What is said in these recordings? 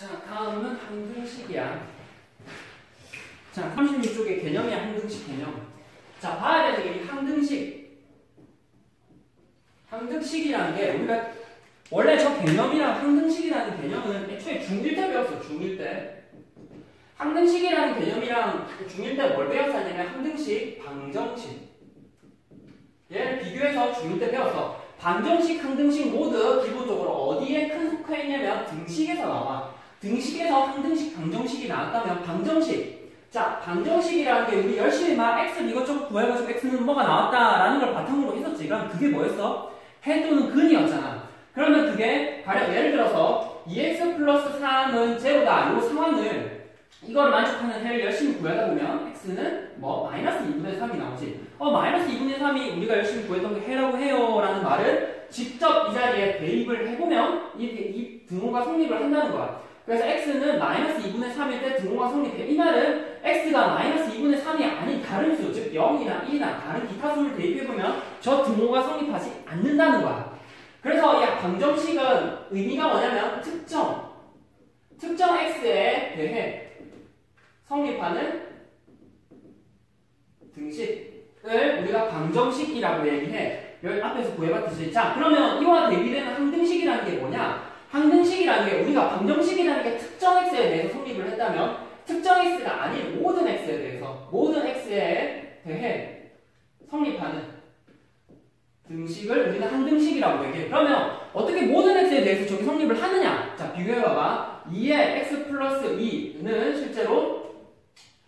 자, 다음은 항등식이야. 자, 36쪽의 개념이야, 항등식 개념. 자, 봐야 되는 게 이 항등식. 항등식이라는 게 우리가 원래 저 개념이랑 항등식이라는 개념은 애초에 중1 때 배웠어, 중1 때. 항등식이라는 개념이랑 중1 때 뭘 배웠었냐면 항등식, 방정식. 얘를 비교해서 중1 때 배웠어. 방정식, 항등식 모두 기본적으로 어디에 큰 속해 있냐면 등식에서 나와. 등식에서 항등식, 방정식이 나왔다면 방정식. 자, 방정식이라는 게 우리 열심히 막 x를 이것저것 구해가지고 x는 뭐가 나왔다라는 걸 바탕으로 했었지. 그럼 그게 뭐였어? 해 또는 근이었잖아. 그러면 그게 가령 예를 들어서 2x 플러스 3은 제로다. 이 상황을 이걸 만족하는 해를 열심히 구하다 보면 x는 뭐 마이너스 2분의 3이 나오지. 마이너스 2분의 3이 우리가 열심히 구했던 게 해라고 해요 라는 말을 직접 이 자리에 대입을 해보면 이 등호가 성립을 한다는 거야. 그래서 x는 마이너스 2분의 3일 때 등호가 성립해. 이 말은 x가 마이너스 2분의 3이 아닌 다른 수, 즉 0이나 2나 다른 기타 수를 대입해보면 저 등호가 성립하지 않는다는 거야. 그래서 이 방정식은 의미가 뭐냐면 특정 x에 대해 성립하는 등식을 우리가 방정식이라고 얘기해. 여기 앞에서 구해봤듯이. 자, 그러면 이와 대비되는 항등식이라는 게 뭐냐? 항등식이라는 게 우리가 방정식이라는 게 특정 x에 대해서 성립을 했다면 특정 x가 아닌 모든 x에 대해서 모든 x에 대해 성립하는 등식을 우리는 항등식이라고 얘기해. 그러면 어떻게 모든 x에 대해서 저기 성립을 하느냐? 자, 비교해봐봐. 2의 x 플러스 2는 실제로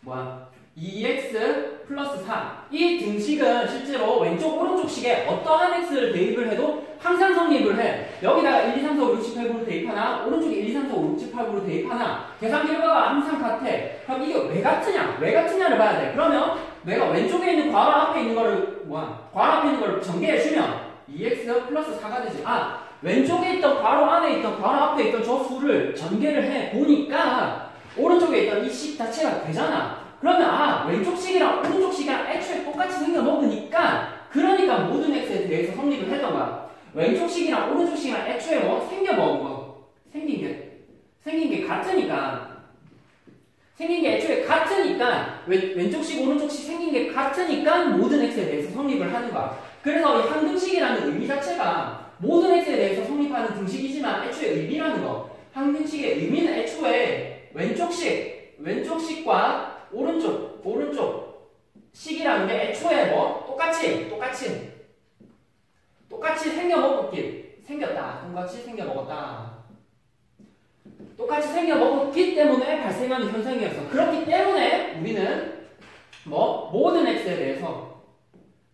뭐야? 2x 플러스 4. 이 등식은 실제로 왼쪽 오른쪽 식에 어떠한 x를 대입을 해도 항상 성립을 해. 여기다가 1, 2, 3, 4, 5, 6, 7, 8, 9로 대입하나 오른쪽에 1, 2, 3, 4, 5, 6, 7, 8, 9로 대입하나 계산 결과가 항상 같아. 그럼 이게 왜 같으냐? 왜 같으냐를 봐야 돼. 그러면 내가 왼쪽에 있는 괄호 앞에 있는 거를 괄호 앞에 있는 거를 전개해주면 2x 플러스 4가 되지. 왼쪽에 있던 괄호 안에 있던 괄호 앞에 있던 저 수를 전개를 해 보니까 오른쪽에 있던 이 식 자체가 되잖아. 그러면 왼쪽 식이랑 오른쪽 식이랑 애초에 똑같이 생겨먹으니까 그러니까 모든 x에 대해서 성립을 했던 거야. 왼쪽 식이랑 오른쪽 식이랑 애초에 생겨먹은 거. 생긴 게 같으니까. 생긴 게 애초에 같으니까 왼쪽 식, 오른쪽 식 생긴 게 같으니까 모든 x에 대해서 성립을 하는 거야. 그래서 이 항등식이라는 의미 자체가 모든 x에 대해서 성립하는 등식이지만 애초에 의미라는 거. 항등식의 의미는 애초에 왼쪽 식과 오른쪽 식이라는 게 애초에 똑같이 생겼다. 똑같이 생겨먹었기 때문에 발생하는 현상이었어. 그렇기 때문에 우리는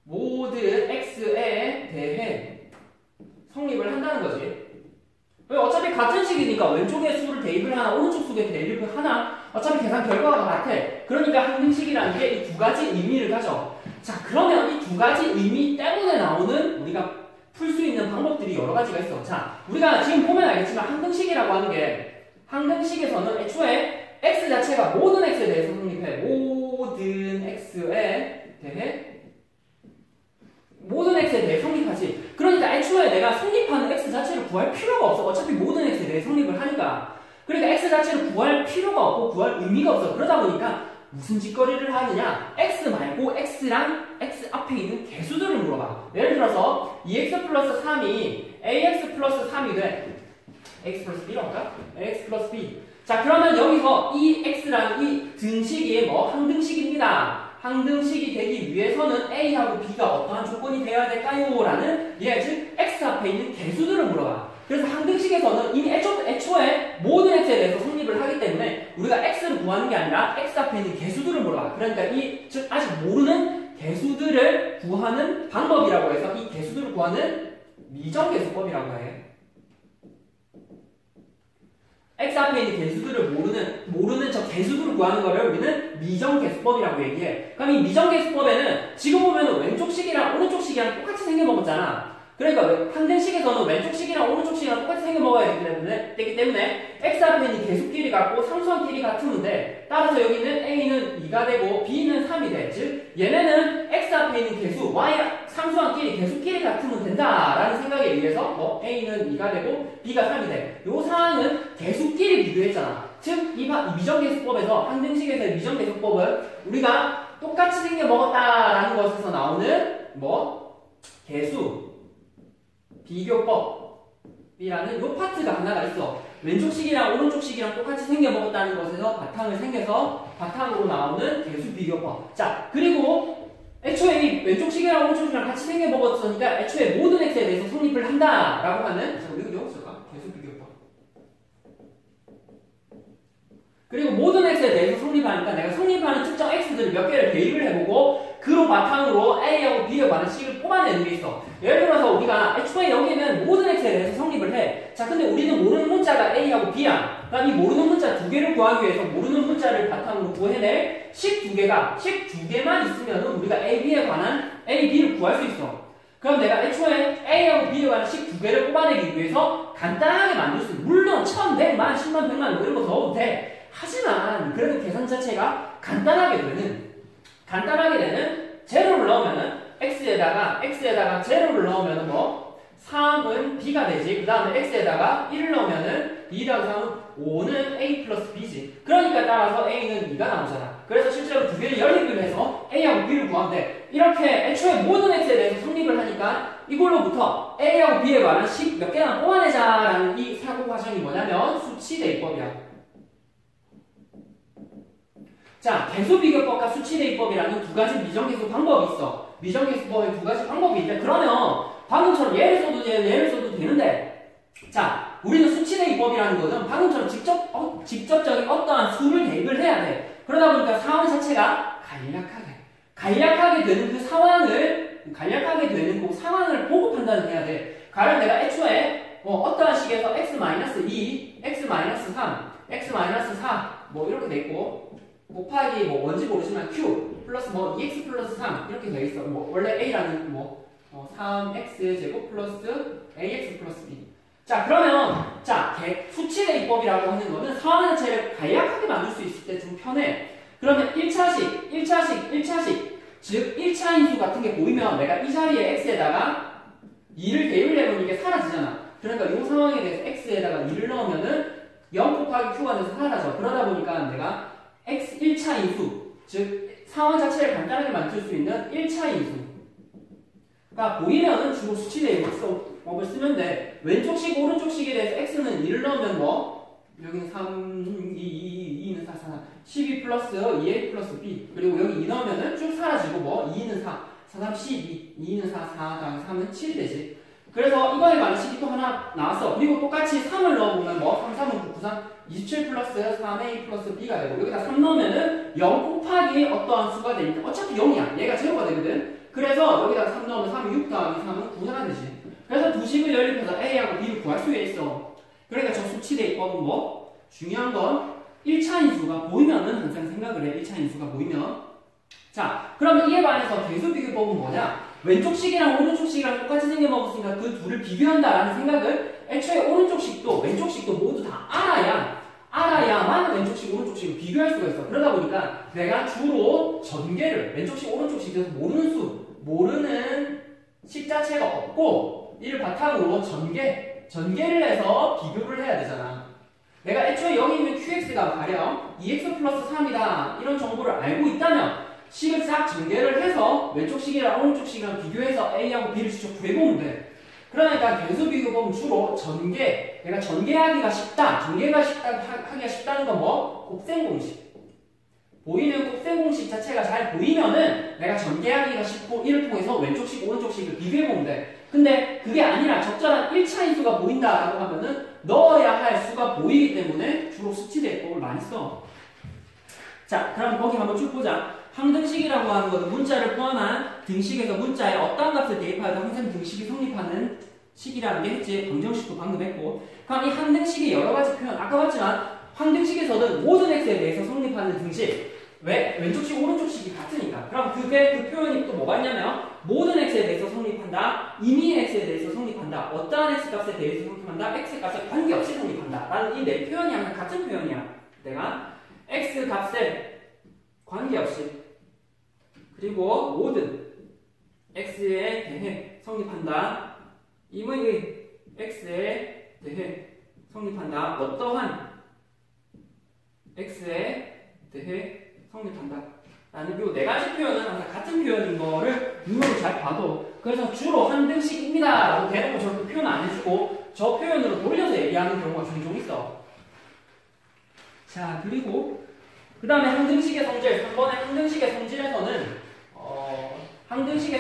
모든 x에 대해 성립을 한다는 거지. 어차피 같은 식이니까 왼쪽에 수를 대입을 하나 오른쪽 수에 대입을 하나 어차피 계산 결과가 같아. 그러니까 항등식이라는 게 이 두 가지 의미를 가져. 자, 그러면 이 두 가지 의미 때문에 나오는 우리가 풀 수 있는 방법들이 여러 가지가 있어. 자, 우리가 지금 보면 알겠지만 항등식이라고 하는 게 항등식에서는 애초에 x 자체가 모든 x에 대해서 성립해. 모든 x에 대해 성립하지. 그러니까 애초에 내가 성립하는 x 자체를 구할 필요가 없어. 어차피 모든 x에 대해 성립을 하니까. 그러니까 x 자체를 구할 필요가 없고 구할 의미가 없어. 그러다 보니까 무슨 짓거리를 하느냐? x 말고 x랑 x 앞에 있는 개수들을 물어봐. 예를 들어서 2x 플러스 3이 ax 플러스 3이 돼. x 플러스 b로 할까? ax 플러스 b. 자, 그러면 여기서 이 x랑 이 등식이 항등식입니다. 항등식이 되기 위해서는 a하고 b가 어떠한 조건이 되어야 될까요? 라는 즉 x 앞에 있는 개수들을 물어봐. 그래서 항등식에서는 이미 애초에 모든 x에 대해서 성립을 하기 때문에 우리가 x를 구하는 게 아니라 x 앞에 있는 개수들을 물어봐. 그러니까 즉 아직 모르는 개수들을 구하는 방법이라고 해서 이 개수들을 구하는 미정계수법이라고 해. x 앞에 있는 개수들을 모르는 저 개수들을 구하는 거를 우리는 미정계수법이라고 얘기해. 그럼 이 미정계수법에는 지금 보면 왼쪽 식이랑 오른쪽 식이랑 똑같이 생겨먹었잖아. 그러니까 항등식에서는 왼쪽식이랑 오른쪽식이랑 똑같이 생겨 먹어야 되기 때문에 x 앞에 있는 계수끼리 같고 상수항 끼리 같으면 돼. 따라서 여기는 a는 2가 되고 b는 3이 돼. 즉 얘네는 x 앞에 있는 계수 y 상수항 끼리 계수끼리 같으면 된다라는 생각에 의해서 a는 2가 되고 b가 3이 돼. 요 상황은 계수끼리 비교했잖아. 즉 이 미정계수법에서 항등식에서의 미정계수법은 우리가 똑같이 생겨 먹었다라는 것에서 나오는 계수 비교법이라는 요 파트가 하나가 있어. 왼쪽식이랑 오른쪽식이랑 똑같이 생겨 먹었다는 것에서 바탕으로 나오는 계수 비교법. 자, 그리고 애초에 이 왼쪽식이랑 오른쪽식이랑 같이 생겨 먹었으니까 애초에 모든 x에 대해서 성립을 한다라고 하는, 자, 여기 없을까? 계수 비교법. 그리고 모든 x에 대해서 성립하니까 내가 성립하는 특정 x들을 몇 개를 대입을 해보고 그로 바탕으로 a하고 b에 관한 식을 뽑아내는 게 있어. 예를 들어서 우리가 애초에 여기는 모든 x에 대해서 성립을 해. 자, 근데 우리는 모르는 문자가 a하고 b야. 그럼 이 모르는 문자 두 개를 구하기 위해서 모르는 문자를 바탕으로 구해낼 식 두 개만 있으면 우리가 a, b에 관한 a, b를 구할 수 있어. 그럼 내가 애초에 a하고 b에 관한 식 두 개를 뽑아내기 위해서 간단하게 만들 수 있어. 물론 1000, 100만, 10만, 100만 이런 거 넣어도 돼. 하지만 그래도 계산 자체가 간단하게 되는 제로를 넣으면은 x에다가 제로를 넣으면은 3은 b가 되지. 그 다음에 x에다가 1을 넣으면은 2랑 3은 5는 a 플러스 b지. 그러니까 따라서 a는 2가 나오잖아. 그래서 실제로 두 개를 연립을 해서 a하고 b를 구하면 돼. 이렇게 애초에 모든 x에 대해서 성립을 하니까 이걸로부터 a하고 b에 관한 식 몇 개나 뽑아내자라는 이 사고 과정이 뭐냐면 수치대입법이야. 자, 계수비교법과 수치대입법이라는 두 가지 미정계수 방법이 있어. 미정계수법에 두 가지 방법이 있는데, 그러면 방금처럼 예를 써도 되는데, 자, 우리는 수치대입법이라는 것은 방금처럼 직접적인 어떠한 수를 대입을 해야 돼. 그러다 보니까 상황 자체가 간략하게 되는 그 상황을 보고 판단을 해야 돼. 가령 내가 애초에 어떠한 식에서 x-2, x-3, x-4 이렇게 돼 있고, 곱하기 뭔지 모르지만 q 플러스 2x 플러스 3 이렇게 되어 있어. 원래 a라는 3x 제곱 플러스 ax 플러스 b. 자, 그러면 수치대입법이라고 하는 거는 상황 자체를 간략하게 만들 수 있을 때 좀 편해. 그러면 1차식 즉 1차 인수 같은 게 보이면 내가 이 자리에 x에다가 2를 대입을 해보면 이게 사라지잖아. 그러니까 이 상황에 대해서 x에다가 2를 넣으면은 0 곱하기 q가 돼서 사라져. 그러다 보니까 내가 x 1차 인수, 즉 상황 자체를 간단하게 만들 수 있는 1차 인수가 보이면은 주로 수치대입법을 쓰면 돼. 왼쪽식, 오른쪽식에 대해서 x는 2를 넣으면 여기는 3, 2는 4, 12 플러스 2a 플러스 b. 그리고 여기 2 넣으면은 쭉 사라지고 2는 4, 4, 3, 12, 2는 4, 4, 3은 7이 되지. 그래서 이거에 관한 식이 또 하나 나왔어. 그리고 똑같이 3을 넣어보면 3, 3은 9, 9, 27 플러스 3a 플러스 b가 되고, 여기다 3 넣으면은 0 곱하기 어떠한 수가 되니까 어차피 0이야. 얘가 제로가 되거든. 그래서 여기다 3 넣으면 3이 6 더하기 3은 9가 되지. 그래서 두 식을 연립해서 a하고 b를 구할 수 있어. 그러니까 저 수치대입법은 중요한 건 1차 인수가 보이면은 항상 생각을 해. 1차 인수가 보이면. 자, 그러면 이에 반해서 계수비교법은 뭐냐? 왼쪽식이랑 오른쪽식이랑 똑같이 생겨먹었으니까 그 둘을 비교한다라는 생각을 애초에 오른쪽식도 왼쪽식도 모두 다 알아야만 왼쪽식, 오른쪽식을 비교할 수가 있어. 그러다 보니까 내가 주로 전개를 왼쪽식, 오른쪽식에서 모르는 식 자체가 없고 이를 바탕으로 전개를 해서 비교를 해야 되잖아. 내가 애초에 여기 있는 qx가 가령 2x 플러스 3이다 이런 정보를 알고 있다면 식을 싹 전개를 해서 왼쪽식이랑 오른쪽식이랑 비교해서 a하고 b를 직접 구해보면 돼. 그러니까 계수비교법은 주로 내가 전개하기가 쉽다는 건 곱셈공식. 보이는 곱셈공식 자체가 잘 보이면은 내가 전개하기가 쉽고 이를 통해서 왼쪽식, 오른쪽식을 비교해보면 돼. 근데 그게 아니라 적절한 1차 인수가 보인다라고 하면은 넣어야 할 수가 보이기 때문에 주로 수치대입법을 많이 써. 자, 그럼 거기 한번 쭉 보자. 항등식이라고 하는 것은 문자를 포함한 등식에서 문자에 어떤 값을 대입하여도 항상 등식이 성립하는 식이라는 게 했지. 방정식도 방금 했고. 그럼 이 항등식의 여러 가지 표현, 아까 봤지만 항등식에서는 모든 x에 대해서 성립하는 등식. 왜? 왼쪽식, 오른쪽식이 같으니까. 그럼 그 표현이 또 뭐가 있냐면 모든 x에 대해서 성립한다. 이미 x에 대해서 성립한다. 어떠한 x 값에 대해서 성립한다. x 값에 관계없이 성립한다. 라는 이 네 표현이 항상 같은 표현이야. 내가 x 값에 관계없이 그리고 모든 x에 대해 성립한다. 임의 x에 대해 성립한다. 어떠한 x에 대해 성립한다. 라는 요 네 가지 표현은 항상 같은 표현인 거를 눈으로 잘 봐도 그래서 주로 한 등식입니다 라고 대놓고 저렇게 표현 안 해주고 저 표현으로 돌려서 얘기하는 경우가 종종 있어. 자, 그리고 그 다음에 항등식의 성질, 3번의 항등식의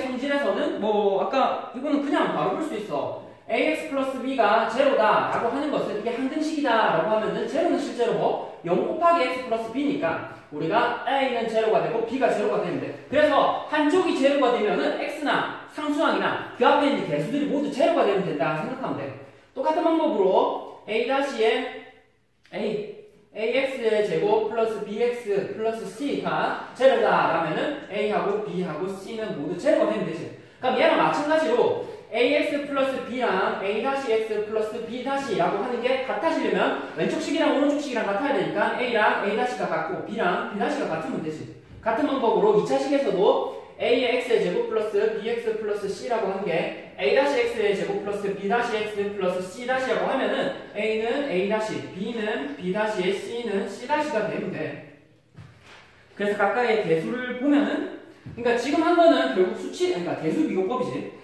성질에서는 뭐 아까 이거는 그냥 바로 볼 수 있어. ax 플러스 b가 제로다 라고 하는 것은 이게 항등식이다 라고 하면은 제로는 실제로 뭐 0 곱하기 x 플러스 b니까 우리가 a는 제로가 되고 b가 제로가 되는데 그래서 한쪽이 제로가 되면은 x나 상수항이나 그 앞에 있는 개수들이 모두 제로가 되면 된다 생각하면 돼. 똑같은 방법으로 ax의 제곱 플러스 bx 플러스 c가 제로다 라면은 a하고 b하고 c는 모두 제로가 되면 되지. 그럼 얘랑 마찬가지로 ax 플러스 b랑 a-x 플러스 b-라고 하는 게 같아지려면 왼쪽식이랑 오른쪽식이랑 같아야 되니까 a랑 a-가 같고 b랑 b-가 같으면 되지. 같은 방법으로 2차식에서도 a의 x의 제곱 플러스 bx 플러스 c라고 하는 게 a-x의 제곱 플러스 b-x 플러스 c-라고 하면은 a는 a-, b는 b-에 c는 c-가 되면 돼. 그래서 각각의 개수를 보면은 그러니까 지금 한 거는 결국 그러니까 개수 비교법이지.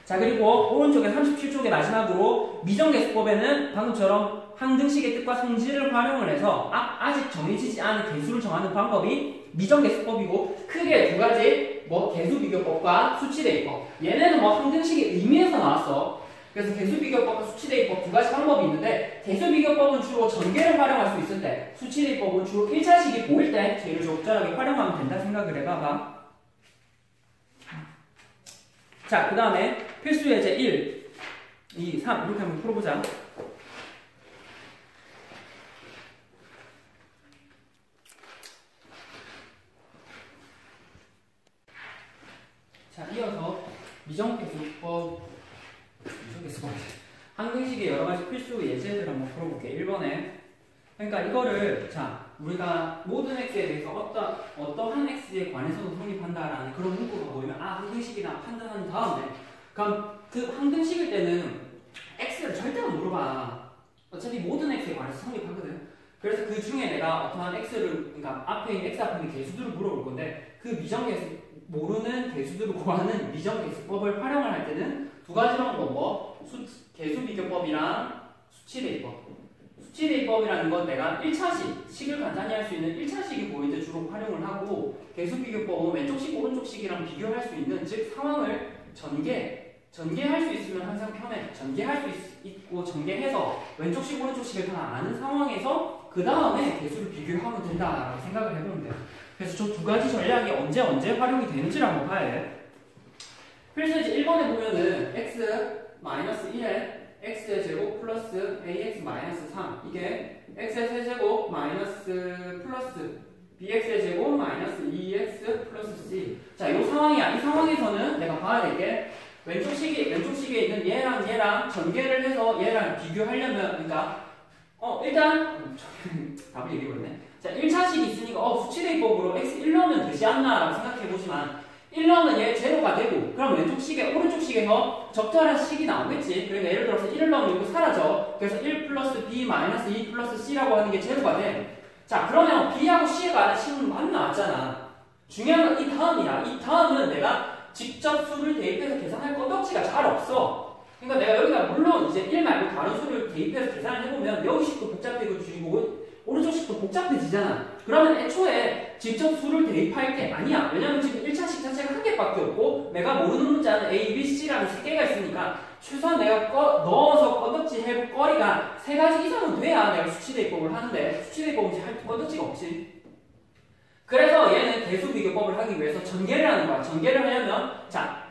자, 그리고 오른쪽에 37쪽의 마지막으로 미정계수법에는 방금처럼 항등식의 뜻과 성질을 활용을 해서 아직 정해지지 않은 개수를 정하는 방법이 미정계수법이고 크게 두 가지 뭐 개수비교법과 수치대입법. 얘네는 뭐 항등식의 의미에서 나왔어. 그래서 개수비교법과 수치대입법 두 가지 방법이 있는데 개수비교법은 주로 전개를 활용할 수 있을 때 수치대입법은 주로 1차식이 보일 때 제일 적절하게 활용하면 된다 생각을 해봐봐. 자, 그 다음에 필수 예제 1, 2, 3 이렇게 한번 풀어보자. 자, 이어서 미정계수법 항등식의 여러 가지 필수 예제들 한번 풀어볼게. 1번에 그러니까 이거를 자 우리가 모든 x에 대해서 어떠한 x에 관해서도 성립한다라는 그런 문구가 보이면 항등식이다 판단한 다음에 그럼 그 항등식일 때는 x를 절대 안 물어봐. 어차피 모든 x에 관해서 성립하거든. 그래서 그 중에 내가 어떠한 x를 그러니까 앞에 있는 x 앞에 있는 개수들을 물어볼 건데 그 미정계수 모르는 개수들을 구하는 미정계수법을 활용을 할 때는 두 가지 방법 개수비교법이랑 수치대입법. 수치대입법이라는 건 내가 1차식을 간단히 할 수 있는 1차식이 보일 때 주로 활용을 하고 개수비교법은 왼쪽식 오른쪽식이랑 비교할 수 있는 즉 상황을 전개할 수 있으면 항상 편해. 전개할 수 있고 전개해서 왼쪽식 오른쪽식을 다 아는 상황에서 그 다음에 개수를 비교하면 된다라고 생각을 해보면 돼요. 그래서 저 두 가지 전략이 언제 활용이 되는지를 한번 봐야 돼. 필수예제 1번에 보면은 x-1에 x의 제곱 플러스 ax-3 이게 x의 세제곱 마이너스 플러스 bx의 제곱 마이너스 2x 플러스 c. 자, 이 상황이야. 이 상황에서는 내가 봐야 될 게 왼쪽식에 있는 얘랑 전개를 해서 얘랑 비교하려면 그러니까 일단 답을 얘기해버렸네. 자, 1차식이 있으니까 수치대입법으로 x 1넣으면 되지 않나 라고 생각해보지만 1넣으면 얘 제로가 되고 그럼 왼쪽식에 오른쪽식에서 적절한 식이 나오겠지. 그러니까 예를 들어서 1을 넣으면 이거 사라져. 그래서 1 플러스 b 마이너스 2 플러스 c라고 하는 게 제로가 돼. 자, 그러면 b하고 c가 식은 만 나왔잖아. 중요한 건 이 다음이야. 이 다음은 내가 직접 수를 대입해서 계산할 건덕지가 잘 없어. 그러니까 내가 여기다 물론 이제 1 말고 다른 수를 대입해서 계산을 해보면 여기 식도 복잡해지고 오른쪽 식도 복잡해지잖아. 그러면 애초에 직접 수를 대입할 게 아니야. 왜냐면 지금 1차식 자체가 한 개밖에 없고 내가 모르는 문자는 A, B, C라는 세 개가 있으니까 최소한 내가 넣어서 건덕지 해볼 거리가 세 가지 이상은 돼야 내가 수치대입법을 하는데 수치대입법은 할 건덕지가 없지. 그래서 얘는 개수비교법을 하기 위해서 전개를 하는 거야. 전개를 하려면 자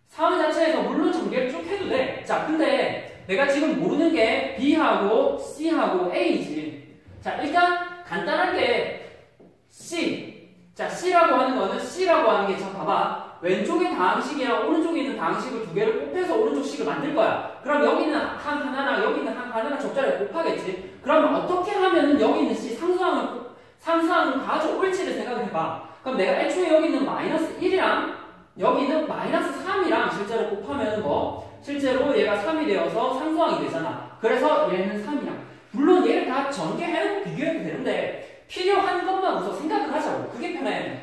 상황 자체에서 물론 전개를 쭉 해도 돼. 자, 근데 내가 지금 모르는 게 B하고 C하고 A지. 자, 일단 간단하게 C. 자, C라고 하는 거는 C라고 하는 게 자 봐봐. 왼쪽에 다항식이랑 오른쪽에 있는 다항식을 두 개를 곱해서 오른쪽 식을 만들 거야. 그럼 여기 있는 한 하나랑 여기 있는 한 하나랑 적절하게 곱하겠지. 그러면 어떻게 하면은 여기 있는 식 상수항을 가져올지를 생각을 해봐. 그럼 내가 애초에 여기 있는 마이너스 1이랑 여기 있는 마이너스 3이랑 실제로 곱하면 뭐 실제로 얘가 3이 되어서 상수항이 되잖아. 그래서 얘는 3이랑 물론 얘를 다 전개해놓고 비교해도 되는데 필요한 것만 우선 생각을 하자고. 그게 편해.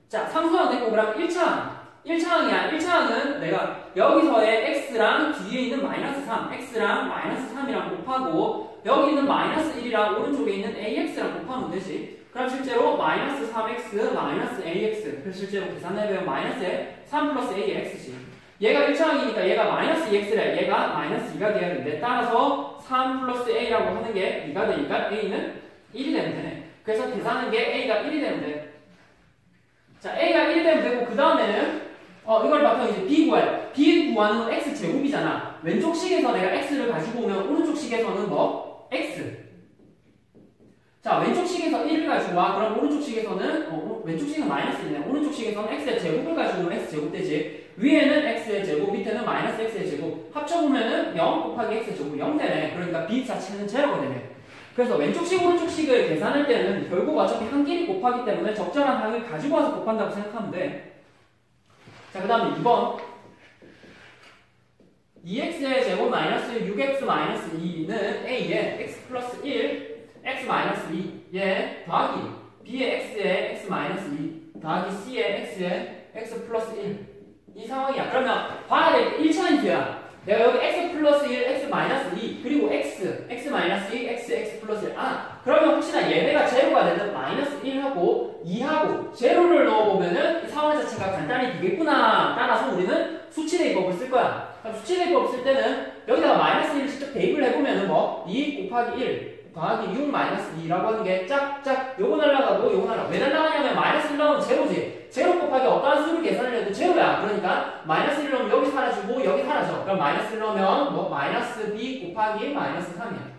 자, 상수항 됐고 그럼 1차항이야. 1차항은 내가 여기서의 x랑 뒤에 있는 마이너스 3, x랑 마이너스 3이랑 곱하고 여기 있는 마이너스 1이랑 오른쪽에 있는 ax랑 곱하면 되지. 그럼 실제로 마이너스 3x 마이너스 ax 그래서 실제로 계산해보면 마이너스 3 플러스 ax지. 얘가 1차항이니까 얘가 마이너스 2x래. 얘가 마이너스 2가 돼야 되는데 따라서 3 플러스 a라고 하는 게 2가 되니까 a는 1이 되면 되네. 그래서 계산한 게 a가 1이 되면 돼. 자, a가 1이 되면 되고 그 다음에는 이걸 바탕 이제 b 구할. b 구하는 건 x 제곱이잖아. 왼쪽 식에서 내가 x를 가지고 오면 오른쪽 식에서는 뭐? x. 자, 왼쪽 식에서 1을 가지고 와. 그럼 오른쪽 식에서는 왼쪽 식은 마이너스 1이네. 오른쪽 식에서는 x의 제곱을 가지고 오면 x 제곱 되지. 위에는 x의 제곱, 밑에는 마이너스 x의 제곱. 합쳐보면은 0 곱하기 x의 제곱 0 되네. 그러니까 b 자체는 제로가 되네. 그래서 왼쪽식 오른쪽식을 계산할 때는 결국 어차피 한 길이 곱하기 때문에 적절한 항을 가지고 와서 곱한다고 생각하면 돼. 자, 그 다음에 2번 2x의 제곱 마이너스 6x 마이너스 2는 a의 x 플러스 1 x 마이너스 2에 더하기 b의 x의 x 마이너스 2 더하기 c의 x의 x 플러스 1 이 상황이야. 그러면 봐야 될 1차 힌트야. 내가 여기 x 플러스 1, x 마이너스 2 그리고 x 마이너스 2, x 플러스 1 그러면 혹시나 얘네가 제로가 되는 마이너스 1하고 2하고 제로를 넣어보면은 이 상황 자체가 간단히 되겠구나. 따라서 우리는 수치대입법을 쓸 거야. 그럼 수치대입법을 쓸 때는 여기다가 마이너스 1을 직접 대입을 해보면은 뭐 2 곱하기 1 더하기 6 마이너스 2라고 하는 게 짝짝 요거 날라가고 요거 날라가고 왜 날라가냐면 마이너스 1 넣으면 제로지. 제로 곱하기 어떠한 수를 계산을 해도 제로야. 그러니까 마이너스 1 넣으면 여기 사라지고 여기 사라져. 그럼 마이너스 1 넣으면 뭐 마이너스 b 곱하기 마이너스 3이야.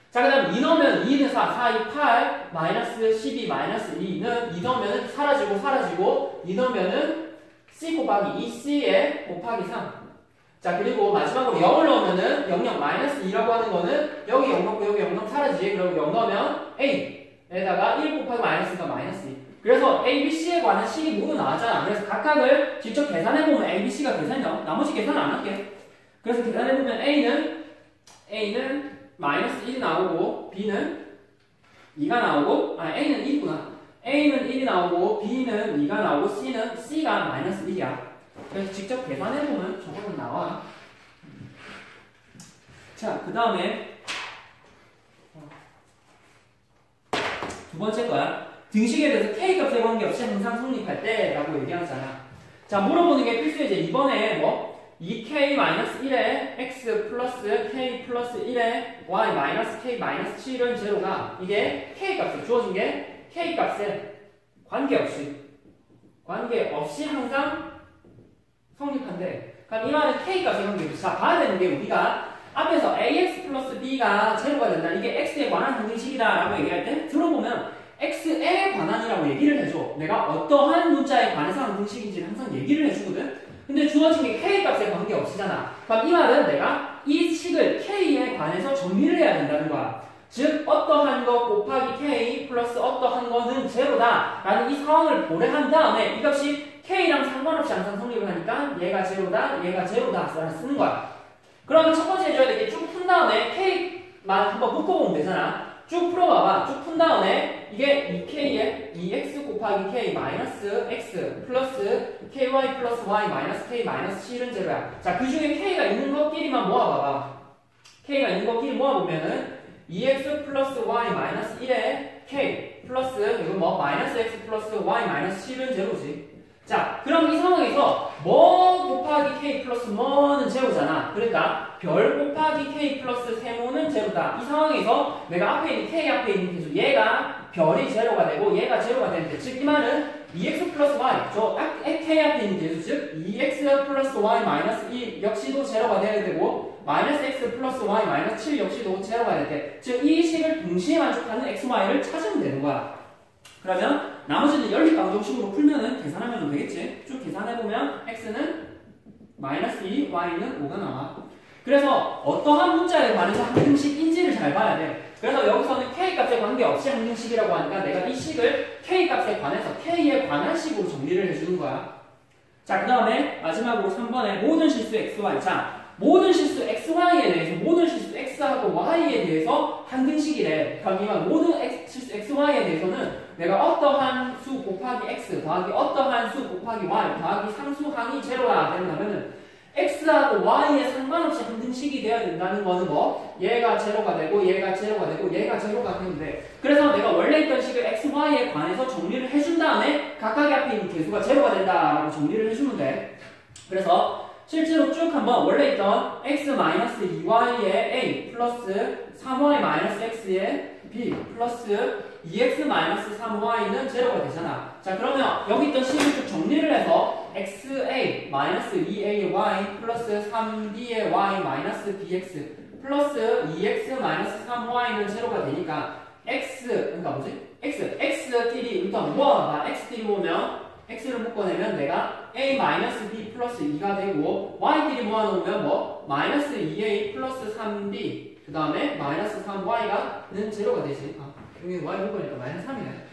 자, 그 다음 2 넣으면 2는 4, 2, 8 마이너스 12 마이너스 2는 2 넣으면 사라지고 2 넣으면은 c 곱하기 2c에 곱하기 3. 자, 그리고 마지막으로 0을 넣으면은 0 마이너스 2라고 하는 거는 여기 0 넣고 여기 0 넣으면 사라지지. 그럼 0 넣으면 a에다가 1 곱하기 마이너스가 마이너스 2. 그래서 a, b, c에 관한 식이 모두 나왔잖아. 그래서 각각을 직접 계산해보면 a, b, c가 계산이 나와. 나머지 계산은 안 할게. 그래서 계산해보면 a는 마이너스 1이 나오고 b는 2가 나오고 a는 1이구나. a는 1이 나오고 b는 2가 나오고 c가 마이너스 1이야. 그래서 직접 계산해보면 저거는 나와. 자, 그 다음에 두 번째 거야. 등식에 대해서 k값에 관계없이 항상 성립할 때 라고 얘기하잖아. 자, 물어보는 게 필수이지. 이번에 뭐 2k-1에 x 플러스 k 플러스 1에 y 마이너스 k 마이너스 7은 제로가 이게 k값에 주어진 게 k값에 관계없이 항상 성립한대. 그럼 이 말은 k값에 관계없이. 자, 봐야 되는 게 우리가 앞에서 ax 플러스 b가 제로가 된다. 이게 x에 관한 항등식이다 라고 얘기할 때 들어보면 x에 관한이라고 얘기를 해줘. 내가 어떠한 문자에 관해서 항등식인지를 항상 얘기를 해주거든. 근데 주어진 게 k값에 관계없이잖아. 그럼 이 말은 내가 이 식을 k에 관해서 정리를 해야 된다는 거야. 즉 어떠한 거 곱하기 k 플러스 어떠한 거는 제로다 라는 이 상황을 고려한 다음에 이 값이 k랑 상관없이 항상 성립을 하니까 얘가 제로다 라고 쓰는 거야. 그러면 첫 번째 해줘야 될 게 쭉 푼 다음에 k만 한번 묶어보면 되잖아. 쭉 풀어봐봐. 쭉 푼 다음에 이게 2k에 2x 곱하기 k 마이너스 x 플러스 ky 플러스 y 마이너스 k 마이너스 7은 제로야. 자, 그 중에 k가 있는 것끼리만 모아봐봐. k가 있는 것끼리 모아보면은 2x 플러스 y 마이너스 1에 k 플러스 이거 뭐 마이너스 x 플러스 y 마이너스 7은 제로지. 자, 그럼 이 상황에서 뭐 곱하기 k 플러스 뭐는 제로잖아. 그러니까 별 곱하기 k 플러스 세모는 제로다. 이 상황에서 내가 앞에 있는 k 앞에 있는 계수 얘가 별이 제로가 되고 얘가 제로가 되는데 즉 이 말은 2x 플러스 y 저 k 앞에 있는 계수 즉 2x 플러스 y 마이너스 2 역시도 제로가 되어야 되고 마이너스 x 플러스 y 마이너스 7 역시도 제로가 될 때 즉 이 식을 동시에 만족하는 x, y를 찾으면 되는 거야. 그러면 나머지는 연립 방정식으로 풀면은 계산하면 되겠지. 쭉 계산해보면 x는 마이너스 2, y는 5가 나와. 그래서 어떠한 문자에 관해서 항등식인지를 잘 봐야 돼. 그래서 여기서는 k 값에 관계없이 항등식이라고 하니까 내가 이 식을 k 값에 관해서 k에 관한 식으로 정리를 해주는 거야. 자, 그 다음에 마지막으로 3번에 모든 실수 xy. 자, 모든 실수 xy에 대해서 모든 실수 x하고 y에 대해서 항등식이래. 그러니까 모든 실수 xy에 대해서는 내가 어떠한 수 곱하기 x 더하기 어떠한 수 곱하기 y 더하기 상수항이 제로가 된다면은 x하고 y에 상관없이 항등식이 되어야 된다는 거는 뭐? 얘가 제로가 되고 얘가 제로가 되고 얘가 제로가 되는데, 그래서 내가 원래 있던 식을 x, y에 관해서 정리를 해준 다음에 각각의 앞에 있는 개수가 제로가 된다라고 정리를 해주면 돼. 그래서 실제로 쭉 한번 원래 있던 x-2y의 a 플러스 3y-x의 b 플러스 2x-3y는 제로가 되잖아. 자, 그러면 여기 있던 식을 쭉 정리를 해서 xa-2ay 플러스 3b의 y-bx 플러스 2x-3y는 제로가 되니까 그러니까 뭐지? x끼리 일단 모아봐. x끼리 모으면 x를 묶어내면 내가 a-b 플러스 2가 되고 y끼리 모아놓으면 뭐? 마이너스 2a 플러스 3b 그 다음에 마이너스 3y가는 제로가 되지. 여기 y 묶으니까 마이너스 3이네.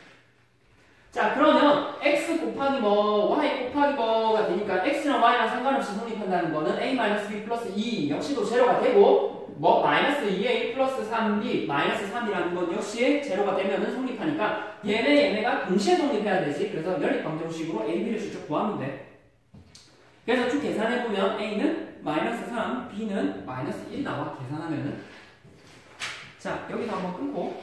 자, 그러면 x 곱하기 뭐 y 곱하기 뭐가 되니까 x랑 y랑 상관없이 성립한다는 거는 a-b 플러스 2 역시도 제로가 되고 뭐 마이너스 2a 플러스 3b 마이너스 3이라는 건 역시 제로가 되면은 성립하니까 얘네가 동시에 성립해야 되지. 그래서 연립 방정식으로 a, b를 직접 구하면 돼. 그래서 쭉 계산해보면 a는 마이너스 3, b는 마이너스 1 나와. 계산하면은. 자, 여기서 한번 끊고